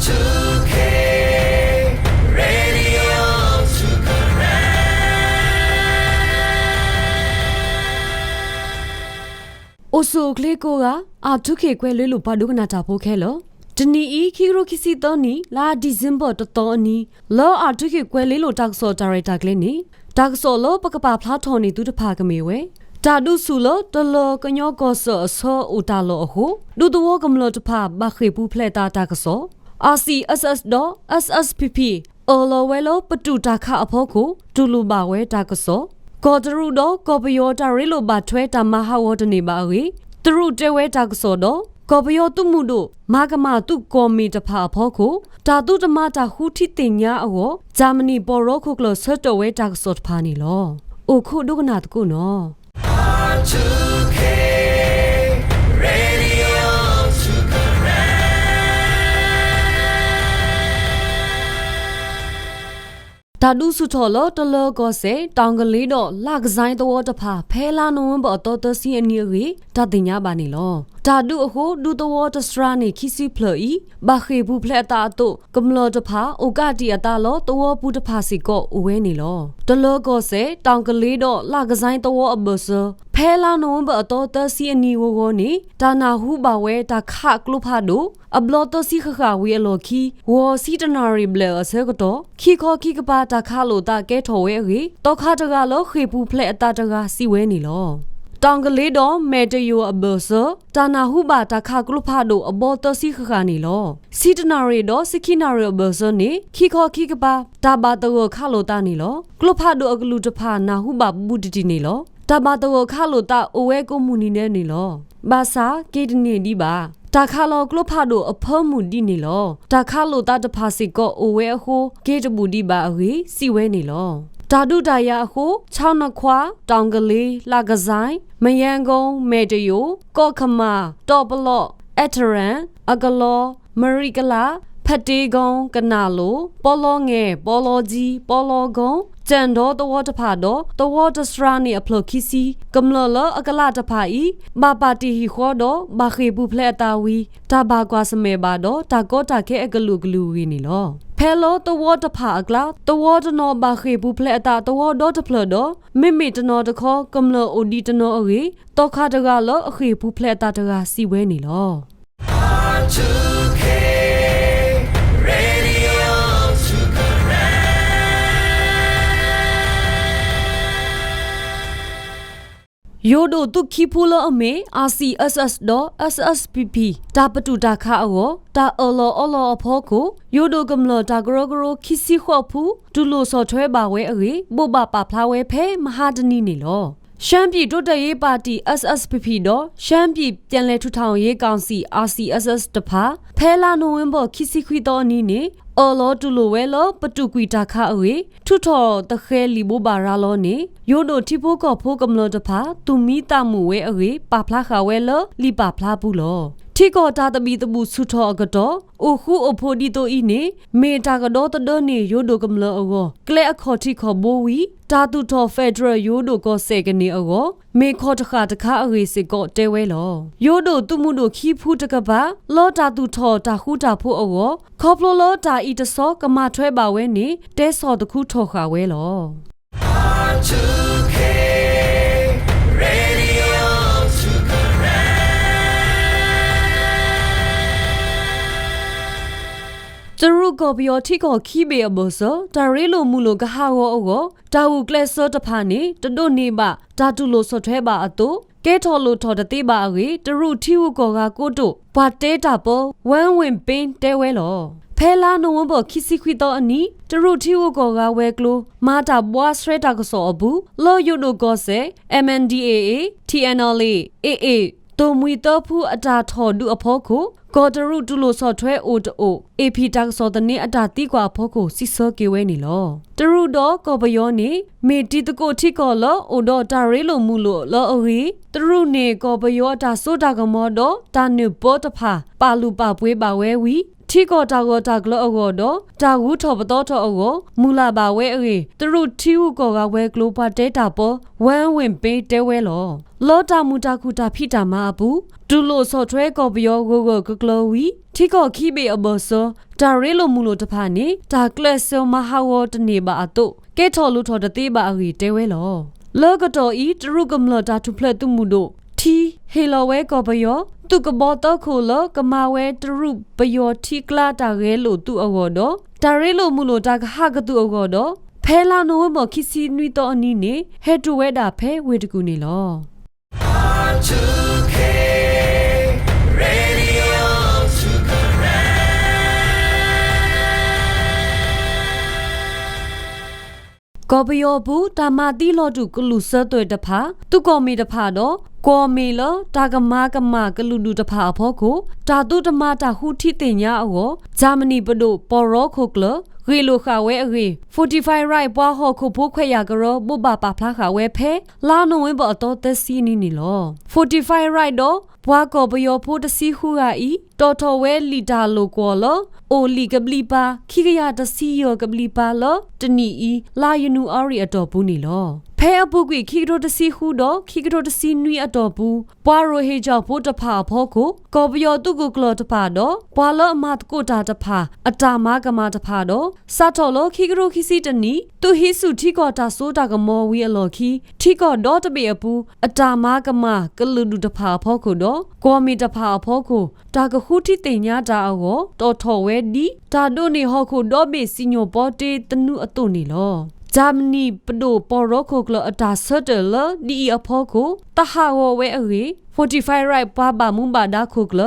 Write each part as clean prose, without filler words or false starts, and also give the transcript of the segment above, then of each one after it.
R2K Radio to correct. Oso klekoga R2K kwele lu padu kana tapo khelo tni e khiro khisi to ni la December to ni lo R2K kwele lu takso director kle ni takso lo pakapa phla thon ni tu ta pha kame we ta du su lo to lo kanyo ko so so uta lo ho du to wo kam lo ta pha ba khe pu phle ta ta kaso RCSS do SSPP olo we lo patu ta kha apho ko tu lu ba we ta kaso ko tru do ko pyo ta re lo ba thwe ta ma ha wo de ne ba we tru te we ta kaso do ko pyo tu mu do ma ka ma tu ko mi ta pha apho ko ta tu ta ma ta hu thi tin nya awo Germany po ro ko klo so to we ta kaso pha ni lo o khu du kana ta ko no R2K Radio to correct. Ta du su tho lo to lo ko se tong ka le do la ka sai to ta pha phe la no bo to to si ani ri ta tin nya ba ni lo ta du a ho du to wo ta stra ni khisi phloi ba khe bu phle ta to kam lo ta pha o ka ti ata lo to wo pu ta pha si ko o we ni lo to lo ko se tong ka le do la ka sai to wo a bo soဖဲလာနိုဘအတော်တစီအနီဝဝနီတာနာဟုပါဝဲတာခကလုဖာဒိုအဘလောတစီခခဝီအလော်ခီဝေါ်စီတနာရီဘလအစကတော့ခီခေါ်ခီကပါတာခလိုတာကဲထော်ဝဲရီတောခါတကလောခေပူဖလက်အတာတကစီဝဲနီလောတောင်ကလေးတော့မဲတယိုအဘဆတာနာဟုပါတာခကလုဖာဒိုအဘောတစီခခနီလောစီတနာရီတော့စခိနာရီအဘဆနီခီခေါ်ခီကပါတာဘာတောခလိုတာနီလောကလုဖာဒိုအကလူတဖာနာဟုပါဘူတီတီနီလောတာဘာတော့ခါလို့တာအဝဲကိုမူနီနေနေလောဘာသာကေတနေဒီပါတာခါလောကလဖာတို့အဖမူဒီနေလောတာခါလို့တာတဖာစီကောအဝဲဟိုကေတဘူးဒီပါအဝေးစီဝဲနေလောတာဒုတာယာဟို6နှစ်ခွာတောင်ကလေးလာကဆိုင်မယန်ကုန်းမေတယိုကော့ခမာတော့ပလော့အထရန်အကလောမရိကလာဖတ်တေကုန်းကနာလိုပေါ်လောငယ်ပေါ်လောကြီးပေါ်လောကုန်းကျန်တော့တဝတ်တဖာတော့တဝတ်တစရာနေအဖလခီစီကမလလအကလာတဖာဤဘာပါတီဟီခေါ်တော့ဘာခေဘူးဖလက်တာဝီတာဘာကွာစမေဘာတော့တာကောတာခဲအကလူကလူဝီနီလောဖဲလောတဝတ်တဖာအကလာတဝတ်တနော်ဘာခေဘူးဖလက်တာတဝတ်တော့တဖလတော့မိမိတနော်တခေါ်ကမလအိုဒီတနော်အေတော့ခါတကလောအခေဘူးဖလက်တာတကစီဝဲနီလော R2K Radio to correct. Yodo tu kipula ame RCSS do SSPP ta patu ta kha awo ta olo apho ko yodo gamlo ta gro khisi kho phu tu lo so thwe ba we age bo ba pa phla we phe mahadani ni lo ရှမ်းပြည်တိုးတက်ရေးပါတီ SSPP တော့ရှမ်းပြည်ပြန်လည်ထူထောင်ရေးကောင်စီ RCSS တဖာဖဲလာနိုဝင်ဘာခီစီခွီတော်အနီးနေအော်လောတူလိုဝဲလောပတူကွီတာခအဝေထူထော်တခဲလီဘိုဘာရာလောနေယိုဒိုတီဖိုကောဖိုကမ္လောတဖာသူမီတာမှုဝဲအဝေပါဖလားခဝဲလောလီပါဖလားဘူးလောထီကောတာတဘီတဘူးဆူထော်ကတော့အိုခုအဖိုဒီတိုဤနေမေတာကတော့တဒနေယိုဒိုကမ္လောအောကလဲအခေါ်တီခေါ်ဘိုဝီတာတူထော်ဖက်ဒရယ်ယိုဒိုကောစေကနေအောမေခေါ်တခါတခါအဝေစစ်ကောတဲဝဲလောယိုဒိုသူမှုတို့ခီဖူးတကပါလောတာတူထော်တာခူတာဖို့အောခေါပလိုလောတာဤတဆောကမထွဲပါဝဲနေတဲဆော်တခုထော်ခါဝဲလော R2K Radio to correct. ကျရုကောပြောထိကောခီဘေအဘောဆောတာရီလိုမူလိုကဟာဝအောတာဝူကလက်ဆောတဖာနေတတို့နေပါတာတူလိုဆော့ထွဲပါအတူကဲထော်လိုထော်တတိပါအေတရုထီဝကောကကိုတို့ဘာတဲတာပေါ်ဝမ်ဝင်ပင်းတဲဝဲလောဖဲလာနိုဝဘခီစီခွီတော့အနီတရုထီဝကောကဝဲကလိုမာတာဘွားစရတာကဆောအဘူးလောယိုဒိုကောဆေ MNDAA TNLA AA တိုမွီတော့ဖူအတာထော်ဒူအဖို့ကိုကောတရုတူလိုဆော့ထွဲအိုတို AP တက်ဆောတနေအတာတီကွာဖို့ကိုစစ်စောကေဝဲနေလောတရုတော့ကောပယောနေမေတီတကိုထိကောလောအိုတော့တာရဲလိုမူလို့လောအဝေတရုနေကောပယောတာဆိုတာကမောတော့တာနုဘောတဖာပါလူပါပွေးပါဝဲဝီထ ที่ก็ตาก็ตากลอโกดตาหูทอบตอทอโกมูลาบาเวเอตรุที่หูก็กาเวกลูปาเตตาปอวันเวนเปเตเวลอลอตามูตาคูตาพิตามาปูတူလို့ဆော့ထွဲကော်ပယောကိုကကလောဝီထိကောခိဘေအဘောဆောဒါရဲလိုမူလို့တဖာနေဒါကလတ်ဆောမဟာဝတနေပါအတုကဲထော်လို့ထော်တသေးပါအရီတဲဝဲလောလောကတော်ဤတရုကမလတာထုဖလက်သူမှုတို့တီဟေလောဝဲကော်ပယောသူကဘောတော့ခိုလောကမာဝဲတရုပယောထိကလာတာရဲလို့သူအဝေါ်တော့ဒါရဲလိုမူလို့ဒါကဟာကသူအဝေါ်တော့ဖဲလာနိုမခိစီနွီတော့အနီးနေဟဲတူဝဲတာဖဲဝေတကူနေလော R2K Radio to correct ကော်ပယောဘူးတာမာတိလောတုကလူဆတ်တွေတဖာသူကောမီတဖာတော့ကောမီလောတာကမာကမာကလူလူတဖာအဖို့ကိုတာတုတမတာဟူထိတင်ညာအောဂျာမနီပဒိုပေါ်ရောခုကလရီလိုခါဝဲအရီ45 right ပွားဟောခုဖို့ခွဲရကရောဘဘပါဖလားခါဝဲဖဲလာနိုဝင်ဘောတော့တစီနီနီလော45 right တော့ဘွားကောပယောဖို့တစီဟူဟာဤတော်တော်ဝဲလီတာလိုကောလောအိုလီကပလီပါခိကရတစီယောကပလီပါလောတနီဤလာယနူအရီအတော်ဘူးနီလောဖဲအပုကွေခိကရိုတစီဟူတော့ခိကရိုတစီနွီအတော်ဘူးဘွားရိုဟေကြောင့်ဖို့တဖာဖို့ကိုကောပယောတုကုကလောတဖာတော့ဘွာလောအမတ်ကိုတာတဖာအတာမကမတဖာတော့စာတော်လောခိကရိုခိစီတနီသူဟိစုထိကောတာဆိုတာကမောဝီအလောခိထိကောတော့တပေအပူအတာမကမကလူလူတဖာဖို့ကိုတော့ကောမီတဖာဖို့ကိုတာကခုထိတင်ညာတာအောတော်ထော်ဝဲဒီတာတို့နေဟောခုတော့ဘေစီညိုပေါ်တေတနုအတုနေလောဂျာမနီပဒိုပေါ်ရိုခိုကလအတာဆတ်တယ်လဒီအဖို့ကိုတဟာဝဝဲအရီ45 right ပါပါမွန်ဘာဒါခိုကလ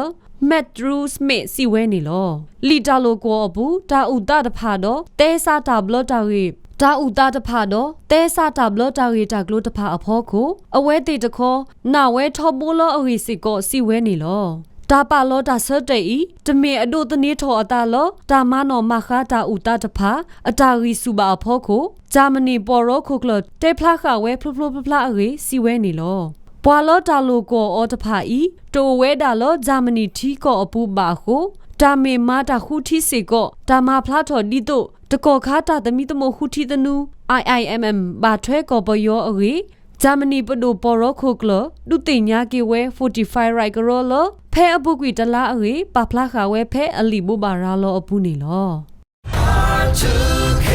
မက်ဒရူးစမစ်စီဝဲနေလောလီတာလိုကောအပူတာဥတာတဖာတော့တဲစာတာဘလတာရီတာဥတာတဖာတော့တဲစာတာဘလတာရီတာကလို့တဖာအဖို့ကိုအဝဲတေတခေါ်နာဝဲထော်ဘိုလောအရီစစ်ကောစီဝဲနေလောတာပါလောတာဆတ်တေဤတမေအဒိုတနေထော်အတာလောတာမနောမခါတာဥတာတဖာအတာရီစုပါအဖို့ကိုဂျာမနီပေါ်ရောခုကလတေဖလာခဝဲဖလဖလဖလအရီစီဝဲနေလောပွာလောတာလိုကောအော်တဖာဤတိုဝဲတာလောဂျာမနီထီကောအပူပါဟုတာမေမာတာခုထီစေကောတာမဖလာထော်ဒီတိုတကောခါတာတမီတမခုထီတနူ IIMM ဘာထွဲကောပယောအရီဂျာမနီပဒိုပေါ်ရောခုကလဒုတိညာကေဝဲ45 right ကရောလဖဲအပုကွေတလားအရီပဖလာခဝဲဖဲအလီဘူဘာရာလောအပူနေလော R2K